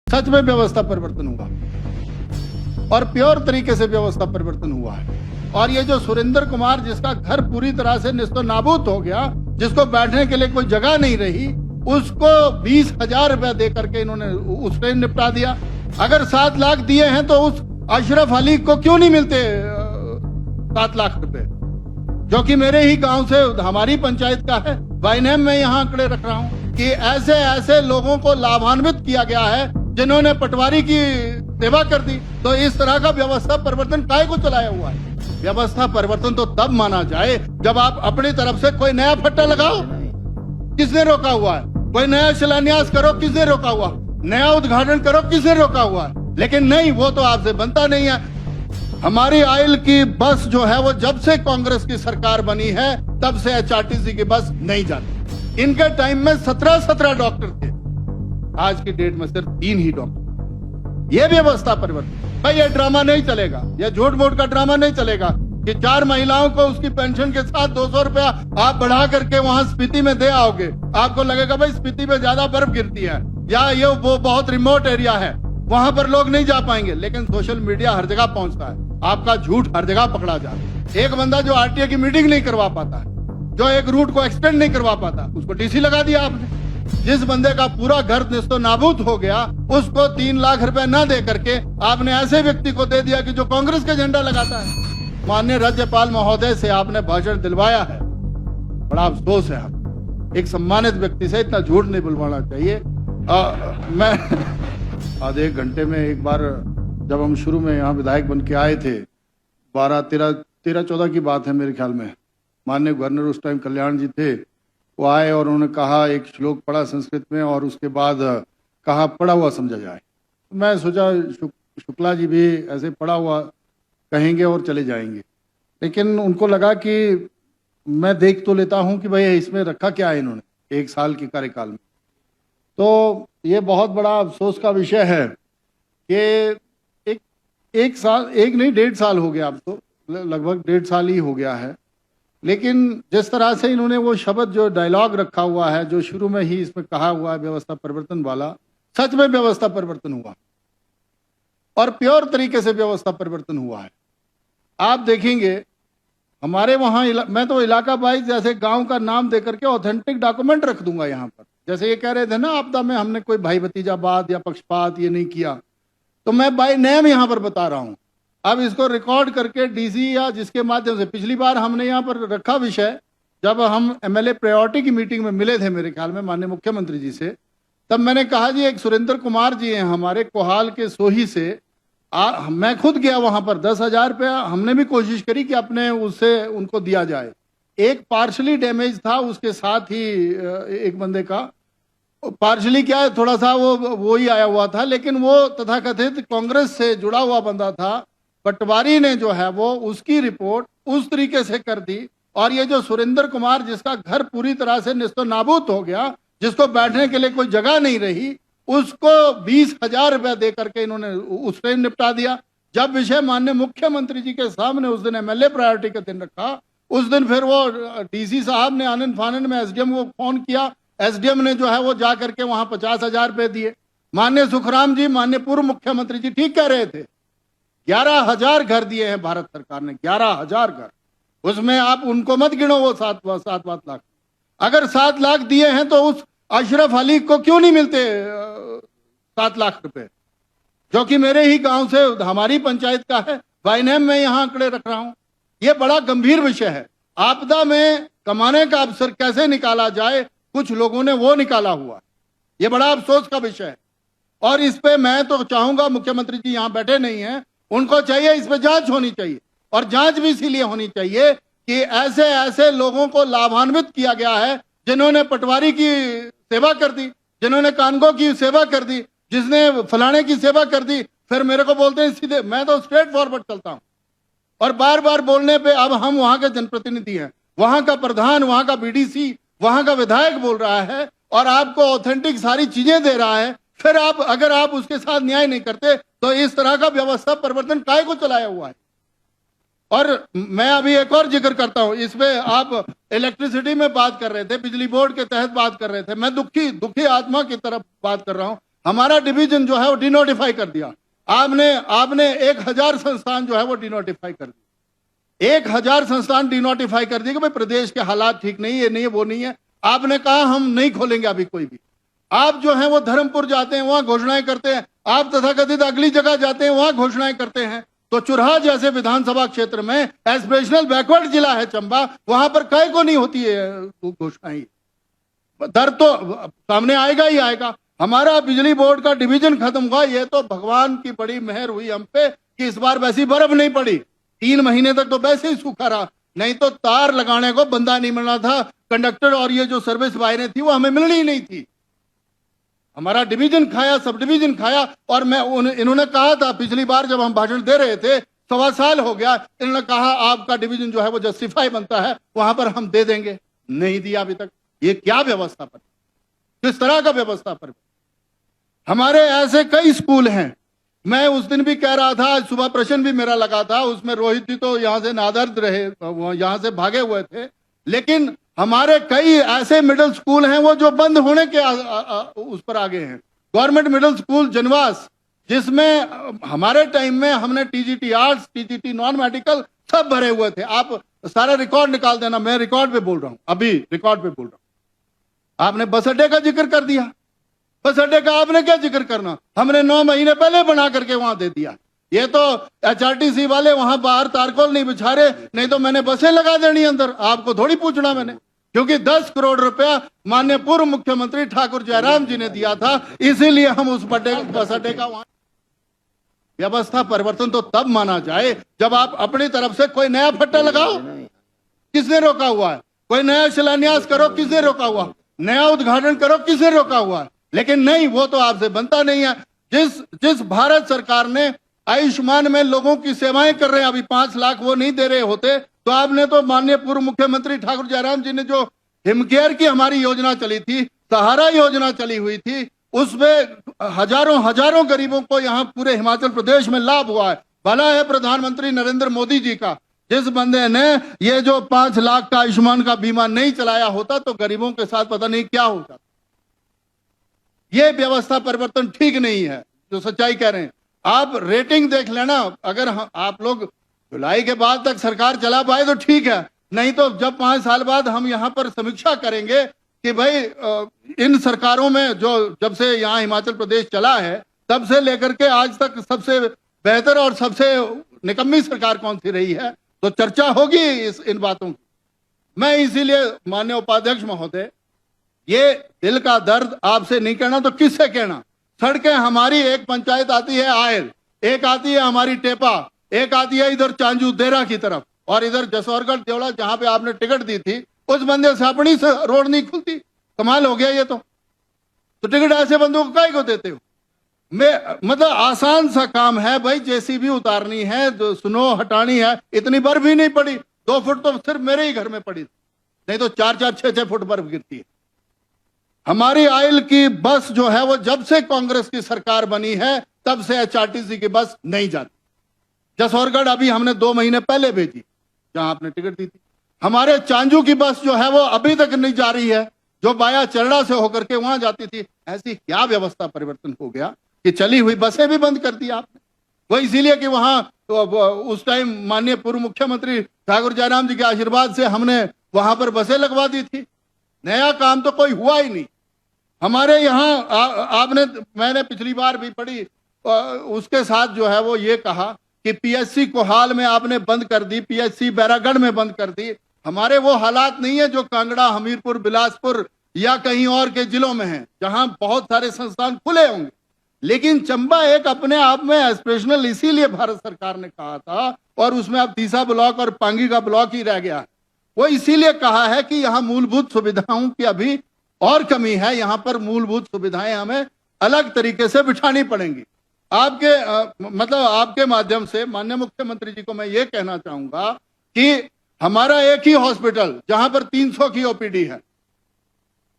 सच में व्यवस्था परिवर्तन हुआ और प्योर तरीके से व्यवस्था परिवर्तन हुआ है। और ये जो सुरेंद्र कुमार, जिसका घर पूरी तरह से निस्तो नाबूद हो गया, जिसको बैठने के लिए कोई जगह नहीं रही, उसको 20,000 रुपया दे करके इन्होंने उससे निपटा दिया। अगर 7 लाख दिए हैं तो उस अशरफ अली को क्यों नहीं मिलते 7 लाख रुपए, जो कि मेरे ही गांव से हमारी पंचायत का है। वाइनेम में यहाँ आंकड़े रख रहा हूँ कि ऐसे ऐसे लोगों को लाभान्वित किया गया है जिन्होंने पटवारी की सेवा कर दी। तो इस तरह का व्यवस्था परिवर्तन काहे को चलाया हुआ है? व्यवस्था परिवर्तन तो तब माना जाए जब आप अपनी तरफ से कोई नया फट्टा लगाओ। किसने रोका हुआ है? कोई नया शिलान्यास करो, किसने रोका हुआ? नया उद्घाटन करो, किसने रोका हुआ है? लेकिन नहीं, वो तो आपसे बनता नहीं है। हमारी आयल की बस जो है वो जब से कांग्रेस की सरकार बनी है तब से एचआरटीसी की बस नहीं जाती। इनके टाइम में 17 डॉक्टर थे, आज की डेट में सिर्फ 3 ही डॉक्टर। ये व्यवस्था परिवर्तन। भाई ये ड्रामा नहीं चलेगा, ये झूठ मूठ का ड्रामा नहीं चलेगा कि 4 महिलाओं को उसकी पेंशन के साथ 200 रुपया आप बढ़ा करके वहां स्पीति में दे आओगे। आपको लगेगा भाई स्पीति में ज्यादा बर्फ गिरती है या ये वो बहुत रिमोट एरिया है, वहां पर लोग नहीं जा पाएंगे। लेकिन सोशल मीडिया हर जगह पहुंचता है, आपका झूठ हर जगह पकड़ा जाता है। एक बंदा जो आरटीए की मीटिंग नहीं करवा पाता है, जो एक रूट को एक्सटेंड नहीं करवा पाता, उसको डीसी लगा दिया आपने। जिस बंदे का पूरा घर निस्तो नाबूद हो गया, उसको 3 लाख रुपए न दे करके आपने ऐसे व्यक्ति को दे दिया कि जो कांग्रेस का झंडा लगाता है। माननीय राज्यपाल महोदय से आपने भाषण दिलवाया है, बड़ा अफसोस है। आप एक सम्मानित व्यक्ति से इतना झूठ नहीं बुलवाना चाहिए। मैं आधे 1 घंटे में एक बार, जब हम शुरू में यहाँ विधायक बन के आए थे, 13-14 की बात है मेरे ख्याल में, माननीय गवर्नर उस टाइम कल्याण जी थे, वो आए और उन्होंने कहा, एक श्लोक पढ़ा संस्कृत में और उसके बाद कहा पढ़ा हुआ समझा जाए। मैं सोचा शुक्ला जी भी ऐसे पढ़ा हुआ कहेंगे और चले जाएंगे, लेकिन उनको लगा कि मैं देख तो लेता हूं कि भाई इसमें रखा क्या है इन्होंने 1 साल के कार्यकाल में। तो ये बहुत बड़ा अफसोस का विषय है कि एक साल, एक नहीं 1.5 साल हो गया, अब तो लगभग 1.5 साल ही हो गया है। लेकिन जिस तरह से इन्होंने वो शब्द, जो डायलॉग रखा हुआ है, जो शुरू में ही इसमें कहा हुआ है व्यवस्था परिवर्तन वाला, सच में व्यवस्था परिवर्तन हुआ और प्योर तरीके से व्यवस्था परिवर्तन हुआ है। आप देखेंगे हमारे वहाँ मैं तो इलाका वाइज जैसे गांव का नाम देकर के ऑथेंटिक डॉक्यूमेंट रख दूंगा यहाँ पर। जैसे ये कह रहे थे ना आपदा में हमने कोई भाई भतीजावाद या पक्षपात ये नहीं किया, तो मैं बाय नेम यहाँ पर बता रहा हूँ। अब इसको रिकॉर्ड करके डीसी या जिसके माध्यम से, पिछली बार हमने यहाँ पर रखा विषय, जब हम एमएलए प्रायोरिटी की मीटिंग में मिले थे मेरे ख्याल में माननीय मुख्यमंत्री जी से, तब मैंने कहा जी एक सुरेंद्र कुमार जी हैं हमारे कोहाल के सोही से, मैं खुद गया वहां पर, 10,000 रुपया हमने भी कोशिश करी कि अपने उससे उनको दिया जाए। एक पार्शली डैमेज था, उसके साथ ही एक बंदे का पार्शली क्या है, थोड़ा सा वो ही आया हुआ था, लेकिन वो तथाकथित कांग्रेस से जुड़ा हुआ बंदा था। पटवारी ने जो है वो उसकी रिपोर्ट उस तरीके से कर दी। और ये जो सुरेंद्र कुमार, जिसका घर पूरी तरह से निस्तो नाबूद हो गया, जिसको बैठने के लिए कोई जगह नहीं रही, उसको 20,000 रुपया दे करके इन्होंने उससे निपटा दिया। जब विषय माननीय मुख्यमंत्री जी के सामने उस दिन एमएलए प्रायोरिटी का दिन रखा, उस दिन फिर वो डीसी साहब ने आनंद फानंद में एसडीएम को फोन किया, एसडीएम ने जो है वो जा करके वहां 50,000 रुपए दिए। माननीय सुखराम जी, माननीय पूर्व मुख्यमंत्री जी ठीक कह रहे थे, 11,000 घर दिए हैं भारत सरकार ने, 11,000 घर। उसमें आप उनको मत गिनो वो 7 लाख। अगर 7 लाख दिए हैं तो उस अशरफ अली को क्यों नहीं मिलते 7 लाख रुपए, जो कि मेरे ही गांव से हमारी पंचायत का है। वाइनेम में यहाँ आंकड़े रख रहा हूं। यह बड़ा गंभीर विषय है। आपदा में कमाने का अवसर कैसे निकाला जाए, कुछ लोगों ने वो निकाला हुआ। यह बड़ा अफसोस का विषय है और इस पे मैं तो चाहूंगा, मुख्यमंत्री जी यहाँ बैठे नहीं हैं, उनको चाहिए इस पे जांच होनी चाहिए। और जांच भी इसीलिए होनी चाहिए कि ऐसे ऐसे लोगों को लाभान्वित किया गया है जिन्होंने पटवारी की सेवा कर दी, जिन्होंने कानगो की सेवा कर दी, जिसने फलाने की सेवा कर दी। फिर मेरे को बोलते हैं सीधे, मैं तो स्ट्रेट फॉरवर्ड चलता हूं और बार बार बोलने पे अब हम वहां के जनप्रतिनिधि हैं, वहां का प्रधान, वहां का बीडीसी, वहां का विधायक बोल रहा है और आपको ऑथेंटिक सारी चीजें दे रहा है। फिर आप अगर आप उसके साथ न्याय नहीं करते तो इस तरह का व्यवस्था परिवर्तन काहे को चलाया हुआ है। और मैं अभी एक और जिक्र करता हूं, इसमें आप इलेक्ट्रिसिटी में बात कर रहे थे, बिजली बोर्ड के तहत बात कर रहे थे, मैं दुखी आत्मा की तरफ बात कर रहा हूं। हमारा डिवीजन जो है वो डिनोटिफाई कर दिया। आपने 1000 संस्थान जो है वो डिनोटिफाई कर दिए। 1000 संस्थान डिनोटिफाई कर दिए कि भाई प्रदेश के हालात ठीक नहीं है, नहीं है, वो नहीं है। आपने कहा हम नहीं खोलेंगे अभी कोई भी। आप जो है वो धर्मपुर जाते हैं, वहां घोषणाएं करते हैं। आप तथाकथित अगली जगह जाते हैं, वहां घोषणाएं करते हैं। तो चुरहा जैसे विधानसभा क्षेत्र में एस्पिरेशनल बैकवर्ड जिला है चंबा, वहां पर कई को नहीं होती है घोषणाएं। दर तो सामने आएगा ही आएगा। हमारा बिजली बोर्ड का डिवीजन खत्म हुआ, ये तो भगवान की बड़ी मेहर हुई हम पे कि इस बार वैसी बर्फ नहीं पड़ी। 3 महीने तक तो वैसे ही सूखा रहा, नहीं तो तार लगाने को बंदा नहीं मिलना था। कंडक्टर और ये जो सर्विस वायरें थी वो हमें मिलनी ही नहीं थी। हमारा डिवीजन खाया, सब डिवीजन खाया। और इन्होंने कहा था पिछली बार जब हम भाषण दे रहे थे, 1.25 साल हो गया, इन्होंने कहा आपका डिवीजन जो है वो जस्टिफाई बनता है, वहां पर हम दे देंगे। नहीं दिया अभी तक। ये क्या व्यवस्था पर, किस तरह का व्यवस्था पर? हमारे ऐसे कई स्कूल हैं। मैं उस दिन भी कह रहा था, आज सुबह प्रश्न भी मेरा लगा था, उसमें रोहित जी तो यहां से नादर्द रहे, यहां से भागे हुए थे। लेकिन हमारे कई ऐसे मिडिल स्कूल हैं वो जो बंद होने के उस पर आगे हैं। गवर्नमेंट मिडिल स्कूल जनवास, जिसमें हमारे टाइम में हमने TGT arts, TGT non medical सब भरे हुए थे। आप सारा रिकॉर्ड निकाल देना, मैं रिकॉर्ड पे बोल रहा हूं, अभी रिकॉर्ड पे बोल रहा हूं। आपने बस अड्डे का जिक्र कर दिया। बस अड्डे का आपने क्या जिक्र करना, हमने 9 महीने पहले बना करके वहां दे दिया। ये तो एचआरटीसी वाले वहां बाहर तारकोल नहीं बिछा रहे, नहीं तो मैंने बसें लगा देनी अंदर, आपको थोड़ी पूछना मैंने। क्योंकि 10 करोड़ रुपया माननीय पूर्व मुख्यमंत्री ठाकुर जयराम जी ने दिया था, इसीलिए हम उस बस अड्डे का वहां। व्यवस्था परिवर्तन तो तब माना जाए जब आप अपनी तरफ से कोई नया फट्टा लगाओ। किसने रोका हुआ है? कोई नया शिलान्यास करो, किसने रोका हुआ? नया उद्घाटन करो, किसने रोका हुआ है? लेकिन नहीं, वो तो आपसे बनता नहीं है। जिस भारत सरकार ने आयुष्मान में लोगों की सेवाएं कर रहे हैं, अभी 5 लाख वो नहीं दे रहे होते तो आपने तो माननीय पूर्व मुख्यमंत्री ठाकुर जयराम जी ने जो हिमकेयर की हमारी योजना चली थी, सहारा योजना चली हुई थी, उसमें हजारों गरीबों को यहाँ पूरे हिमाचल प्रदेश में लाभ हुआ है। भला है प्रधानमंत्री नरेंद्र मोदी जी का, जिस बंदे ने ये जो 5 लाख का आयुष्मान का बीमा नहीं चलाया होता तो गरीबों के साथ पता नहीं क्या होता। ये व्यवस्था परिवर्तन ठीक नहीं है, जो सच्चाई कह रहे हैं। आप रेटिंग देख लेना, अगर आप लोग जुलाई के बाद तक सरकार चला पाए तो ठीक है, नहीं तो जब 5 साल बाद हम यहाँ पर समीक्षा करेंगे कि भाई इन सरकारों में जो जब से यहाँ हिमाचल प्रदेश चला है तब से लेकर के आज तक सबसे बेहतर और सबसे निकम्मी सरकार कौन सी रही है, तो चर्चा होगी इन बातों की। मैं इसीलिए माननीय उपाध्यक्ष महोदय, ये दिल का दर्द आपसे नहीं कहना तो किससे कहना। सड़कें हमारी, एक पंचायत आती है आयल, एक आती है हमारी टेपा, एक आती है इधर चांजू देरा की तरफ, और इधर जसौरगढ़ देवड़ा जहां पे आपने टिकट दी थी उस बंदे से अपनी से रोड नहीं खुलती। कमाल हो गया ये तो टिकट ऐसे बंदों को काहे को देते हो? मतलब आसान सा काम है भाई, जेसीबी उतारनी है, स्नो हटानी है, इतनी बर्फ भी नहीं पड़ी। 2 फुट तो सिर्फ मेरे ही घर में पड़ी, नहीं तो 4-4, 6-6 फुट बर्फ गिरती है। हमारी आयल की बस जो है वो जब से कांग्रेस की सरकार बनी है तब से एचआरटीसी की बस नहीं जाती। जसौरगढ़ अभी हमने 2 महीने पहले भेजी जहां आपने टिकट दी थी। हमारे चांजू की बस जो है वो अभी तक नहीं जा रही है, जो बाया चरड़ा से होकर के वहां जाती थी। ऐसी क्या व्यवस्था परिवर्तन हो गया कि चली हुई बसें भी बंद कर दी आपने? वो इसीलिए कि वहां उस टाइम माननीय पूर्व मुख्यमंत्री ठाकुर जयराम जी के आशीर्वाद से हमने वहां पर बसें लगवा दी थी। नया काम तो कोई हुआ ही नहीं हमारे यहाँ। मैंने पिछली बार भी पढ़ी, उसके साथ जो है वो ये कहा कि पीएचसी कोहाल में आपने बंद कर दी, पीएचसी बैरागढ़ में बंद कर दी। हमारे वो हालात नहीं है जो कांगड़ा, हमीरपुर, बिलासपुर या कहीं और के जिलों में हैं, जहां बहुत सारे संस्थान खुले होंगे। लेकिन चंबा एक अपने आप में एस्पिरेशनल इसीलिए भारत सरकार ने कहा था, और उसमें अब तीसरा ब्लॉक और पांगी का ब्लॉक ही रह गया। वो इसीलिए कहा है कि यहाँ मूलभूत सुविधाओं की अभी और कमी है, यहाँ पर मूलभूत सुविधाएं हमें अलग तरीके से बिठानी पड़ेंगी। आपके माध्यम से माननीय मुख्यमंत्री जी को मैं ये कहना चाहूंगा कि हमारा एक ही हॉस्पिटल जहां पर 300 की ओपीडी है,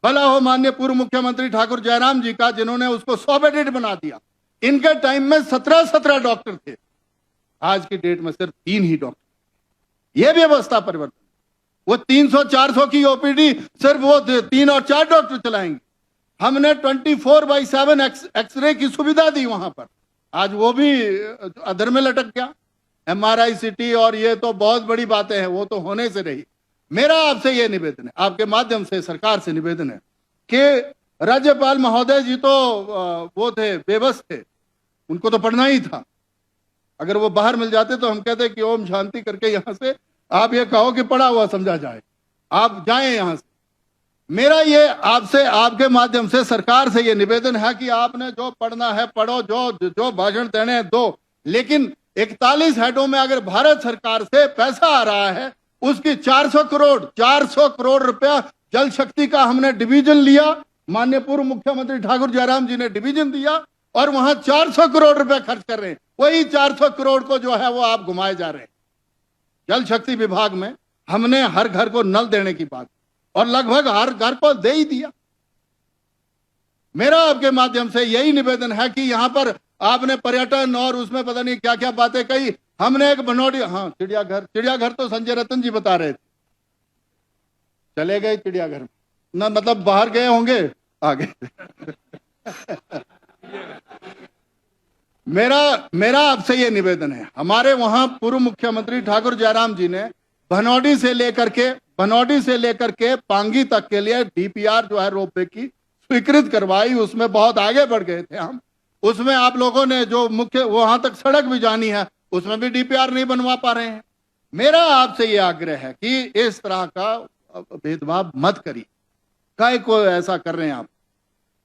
भला हो माननीय पूर्व मुख्यमंत्री ठाकुर जयराम जी का, जिन्होंने उसको 100 बेडेड बना दिया। इनके टाइम में 17 डॉक्टर थे, आज की डेट में सिर्फ 3 ही डॉक्टर। यह व्यवस्था परिवर्तन। वो 300-400 की ओपीडी सिर्फ वो 3 और 4 डॉक्टर चलाएंगे। हमने 24/7 एक्सरे की सुविधा दी वहां पर, आज वो भी अधर में लटक गया। MRI CT और ये तो बहुत बड़ी बातें हैं, वो तो होने से रही। मेरा आपसे ये निवेदन है, आपके माध्यम से सरकार से निवेदन है कि राज्यपाल महोदय जी तो वो थे, बेबस थे, उनको तो पढ़ना ही था। अगर वो बाहर मिल जाते तो हम कहते कि ओम शांति करके यहां से आप ये कहो कि पढ़ा हुआ समझा जाए, आप जाएं यहां से। मेरा ये आपसे, आपके माध्यम से सरकार से ये निवेदन है कि आपने जो पढ़ना है पढ़ो, जो भाषण देने हैं दो, लेकिन 41 हेडों में अगर भारत सरकार से पैसा आ रहा है, उसकी 400 करोड़ रुपया जल शक्ति का हमने डिवीजन लिया, माननीय पूर्व मुख्यमंत्री ठाकुर जयराम जी ने डिवीजन दिया और वहां 400 करोड़ रुपए खर्च कर रहे हैं। वही 400 करोड़ को जो है वो आप घुमाए जा रहे हैं। जल शक्ति विभाग में हमने हर घर को नल देने की बात और लगभग हर घर को दे ही दिया। मेरा आपके माध्यम से यही निवेदन है कि यहां पर आपने पर्यटन और उसमें पता नहीं क्या क्या बातें कही। हमने एक बनौटी, हाँ चिड़ियाघर तो संजय रतन जी बता रहे थे, चले गए चिड़ियाघर में ना, मतलब बाहर गए होंगे आगे। मेरा आपसे ये निवेदन है, हमारे वहां पूर्व मुख्यमंत्री ठाकुर जयराम जी ने भनौटी से लेकर के पांगी तक के लिए DPR जो है रोपवे की स्वीकृत करवाई, उसमें बहुत आगे बढ़ गए थे हम। उसमें आप लोगों ने जो मुख्य वहां तक सड़क भी जानी है, उसमें भी DPR नहीं बनवा पा रहे हैं। मेरा आपसे ये आग्रह है कि इस तरह का भेदभाव मत करिए, काय को ऐसा कर रहे हैं आप।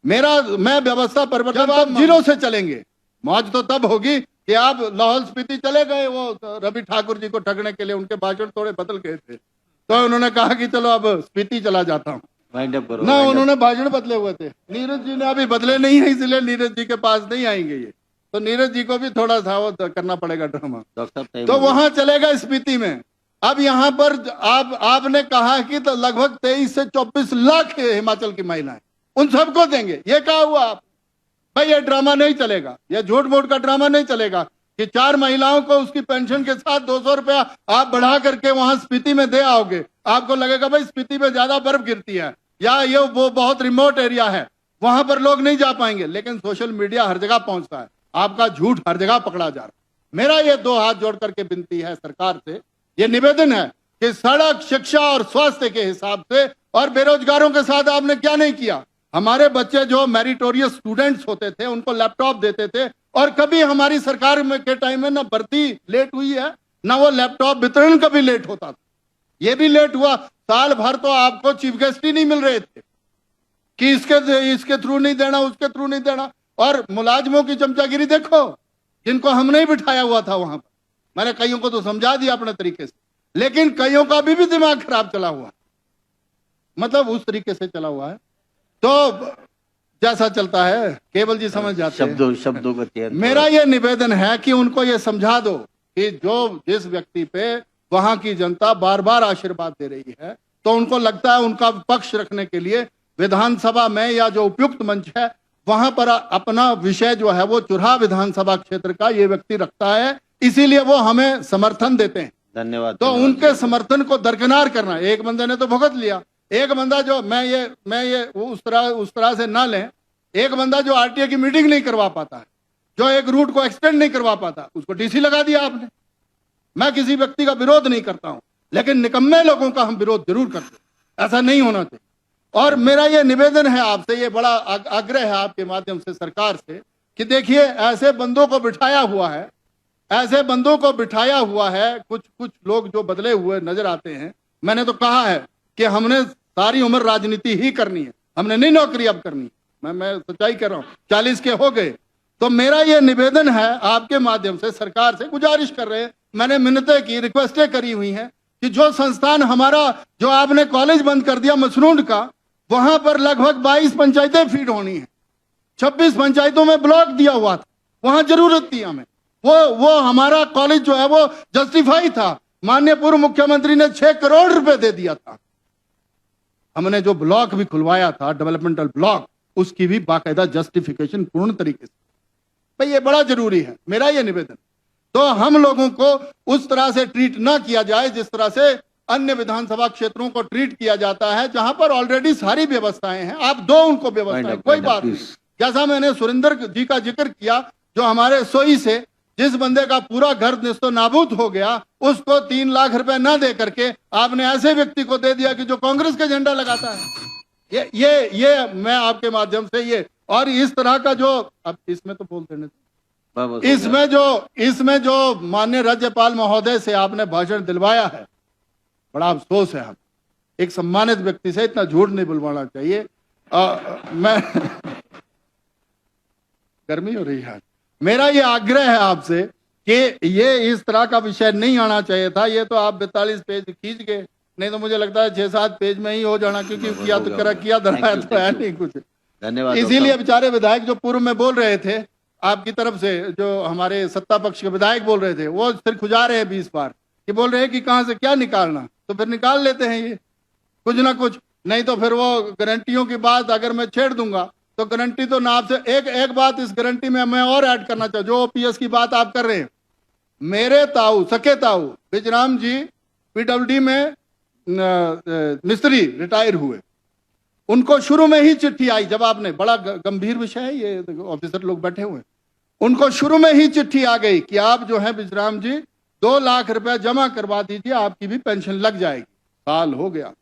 मैं व्यवस्था परिवर्तन, जब आप जीरो से चलेंगे, मौज तो तब होगी कि आप लाहौल स्पीति चले गए, वो रवि ठाकुर जी को ठगने के लिए, उनके भाषण थोड़े बदल गए थे, तो उन्होंने कहा कि चलो अब स्पीति चला जाता हूँ ना, उन्होंने भाषण बदले हुए थे। नीरज जी ने अभी बदले नहीं है, इसलिए नीरज जी के पास नहीं आएंगे ये, तो नीरज जी को भी थोड़ा सा वो करना पड़ेगा ड्रामा। तो वहां चलेगा स्पीति में। अब यहाँ पर आपने कहा कि तो लगभग 23 से 24 लाख हिमाचल की महिलाएं, उन सबको देंगे, ये कहा हुआ आप भाई, ये ड्रामा नहीं चलेगा, ये झूठ मूठ का ड्रामा नहीं चलेगा कि 4 महिलाओं को उसकी पेंशन के साथ 200 रुपया आप बढ़ा करके वहां स्पीति में दे आओगे। आपको लगेगा भाई स्पीति में ज्यादा बर्फ गिरती है या ये वो बहुत रिमोट एरिया है, वहां पर लोग नहीं जा पाएंगे, लेकिन सोशल मीडिया हर जगह पहुंचता है, आपका झूठ हर जगह पकड़ा जा रहा है। मेरा ये 2 हाथ जोड़ करके विनती है सरकार से, ये निवेदन है कि सड़क, शिक्षा और स्वास्थ्य के हिसाब से और बेरोजगारों के साथ आपने क्या नहीं किया। हमारे बच्चे जो मेरिटोरियस स्टूडेंट्स होते थे उनको लैपटॉप देते थे, और कभी हमारी सरकार में के टाइम में ना भर्ती लेट हुई है, ना वो लैपटॉप वितरण कभी लेट होता था। ये भी लेट हुआ, साल भर तो आपको चीफ गेस्ट ही नहीं मिल रहे थे कि इसके थ्रू नहीं देना, उसके थ्रू नहीं देना। और मुलाजिमों की चमचागिरी देखो, जिनको हमने ही बिठाया हुआ था वहां पर, मैंने कईयों को तो समझा दिया अपने तरीके से, लेकिन कईयों का भी दिमाग खराब चला हुआ है, मतलब उस तरीके से चला हुआ है। तो जैसा चलता है, केवल जी समझ जाते हैं शब्दों का। मेरा ये निवेदन है कि उनको ये समझा दो कि जिस व्यक्ति पे वहां की जनता बार बार आशीर्वाद दे रही है, तो उनको लगता है उनका पक्ष रखने के लिए विधानसभा में या जो उपयुक्त मंच है वहां पर अपना विषय जो है वो चुराह विधानसभा क्षेत्र का ये व्यक्ति रखता है, इसीलिए वो हमें समर्थन देते हैं। धन्यवाद। तो उनके समर्थन को दरकिनार करना। एक बंदे ने तो भुगत लिया, एक बंदा जो मैं ये उस तरह से ना लें, एक बंदा जो RTA की मीटिंग नहीं करवा पाता है, जो एक रूट को एक्सटेंड नहीं करवा पाता, उसको DC लगा दिया आपने। मैं किसी व्यक्ति का विरोध नहीं करता हूं, लेकिन निकम्मे लोगों का हम विरोध जरूर करते हैं, ऐसा नहीं होना चाहिए। और मेरा ये निवेदन है आपसे, ये बड़ा आग्रह है आपके माध्यम से सरकार से कि देखिए ऐसे बंदों को बिठाया हुआ है, कुछ लोग जो बदले हुए नजर आते हैं। मैंने तो कहा है कि हमने सारी उम्र राजनीति ही करनी है, हमने नहीं नौकरी अब करनी। मैं सच्चाई कर रहा हूं, 40 के हो गए। तो मेरा ये निवेदन है आपके माध्यम से सरकार से, गुजारिश कर रहे हैं, मैंने मिन्नतें की, रिक्वेस्टें करी हुई हैं कि जो संस्थान हमारा, जो आपने कॉलेज बंद कर दिया मसरूंड का, वहां पर लगभग 22 पंचायतें फीड होनी है, 26 पंचायतों में ब्लॉक दिया हुआ था, वहां जरूरत थी हमें। वो हमारा कॉलेज जो है वो जस्टिफाई था, माननीय पूर्व मुख्यमंत्री ने 6 करोड़ रुपए दे दिया था। हमने जो ब्लॉक भी खुलवाया था, डेवलपमेंटल ब्लॉक, उसकी भी बाकायदा जस्टिफिकेशन पूर्ण तरीके से। भाई ये बड़ा जरूरी है, मेरा ये निवेदन। तो हम लोगों को उस तरह से ट्रीट ना किया जाए जिस तरह से अन्य विधानसभा क्षेत्रों को ट्रीट किया जाता है जहां पर ऑलरेडी सारी व्यवस्थाएं हैं। आप दो उनको व्यवस्थाएं, कोई बात नहीं। जैसा मैंने सुरेंद्र जी का जिक्र किया, जो हमारे सोई से जिस बंदे का पूरा घर निस्तो नाबूद हो गया, उसको 3 लाख रुपए न दे करके आपने ऐसे व्यक्ति को दे दिया कि जो कांग्रेस का झंडा लगाता है। ये मैं आपके माध्यम से ये, और इस तरह का जो, अब इसमें तो बोल देने, इसमें जो माननीय राज्यपाल महोदय से आपने भाषण दिलवाया है, बड़ा अफसोस है। हम एक सम्मानित व्यक्ति से इतना झूठ नहीं बुलवाना चाहिए। मैं गर्मी हो रही है। मेरा ये आग्रह है आपसे कि ये इस तरह का विषय नहीं आना चाहिए था। ये तो आप 42 पेज खींच गए, नहीं तो मुझे लगता है 6-7 पेज में ही हो जाना, क्योंकि किया धरा तो है नहीं कुछ। धन्यवाद। इसीलिए बेचारे विधायक जो पूर्व में बोल रहे थे आपकी तरफ से, जो हमारे सत्ता पक्ष के विधायक बोल रहे थे, वो सिर खुजा रहे हैं 20 बार, कि बोल रहे हैं कि कहां से क्या निकालना, तो फिर निकाल लेते हैं ये कुछ ना कुछ। नहीं तो फिर वो गारंटियों की बात अगर मैं छेड़ दूंगा तो गारंटी तो ना आपसे, एक बात इस गारंटी में मैं और ऐड करना चाहूँ, जो ओपीएस की बात आप कर रहे हैं। मेरे ताऊ, सके ताऊ बिजराम जी पीडब्ल्यूडी में मिस्त्री रिटायर हुए, उनको शुरू में ही चिट्ठी आई, जब आपने, बड़ा गंभीर विषय है ये, ऑफिसर लोग बैठे हुए, उनको शुरू में ही चिट्ठी आ गई कि आप जो है बिजराम जी 2 लाख रुपए जमा करवा दीजिए, आपकी भी पेंशन लग जाएगी। साल हो गया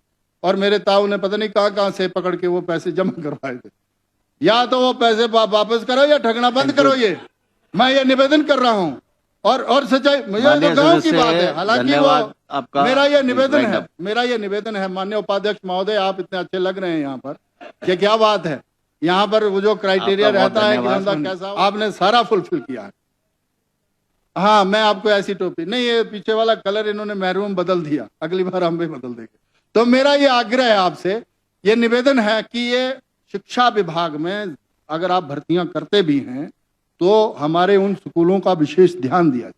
और मेरे ताऊ ने पता नहीं कहां से पकड़ के वो पैसे जमा करवाए थे। या तो वो पैसे वापस करो या ठगना बंद करो। ये मैं ये निवेदन कर रहा हूं, और सच्चाई मुझे तो गांव की बात है। हालांकि वो मेरा ये निवेदन है माननीय उपाध्यक्ष महोदय, आप इतने अच्छे लग रहे हैं यहाँ पर, ये क्या बात है। यहाँ पर वो जो क्राइटेरिया रहता है कि बंदा कैसा, आपने सारा फुलफिल किया है। हाँ, मैं आपको ऐसी टोपी नहीं, ये पीछे वाला कलर इन्होंने मैरून बदल दिया, अगली बार हम भी बदल देंगे। तो मेरा ये आग्रह है आपसे, ये निवेदन है कि ये शिक्षा विभाग में अगर आप भर्तियां करते भी हैं तो हमारे उन स्कूलों का विशेष ध्यान दिया जाए।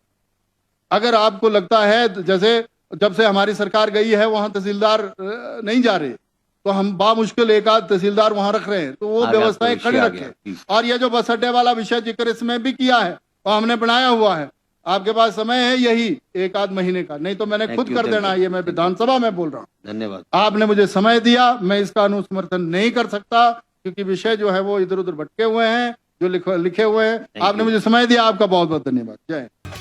अगर आपको लगता है, जैसे जब से हमारी सरकार गई है वहां तहसीलदार नहीं जा रहे, तो हम बामुश्किल एक आध तहसीलदार वहां रख रहे हैं, तो वो व्यवस्थाएं खड़ी रखें। और ये जो बस अड्डे वाला विषय जिक्र इसमें भी किया है और हमने बनाया हुआ है, आपके पास समय है यही 1 आध महीने का, नहीं तो मैंने खुद कर देना। ये मैं विधानसभा में बोल रहा हूँ। धन्यवाद। आपने आपने मुझे समय दिया, मैं इसका अनुसमर्थन नहीं कर सकता, क्योंकि विषय जो है वो इधर उधर भटके हुए हैं, जो लिखे हुए हैं। आपने मुझे समय दिया, आपका बहुत बहुत धन्यवाद। जय।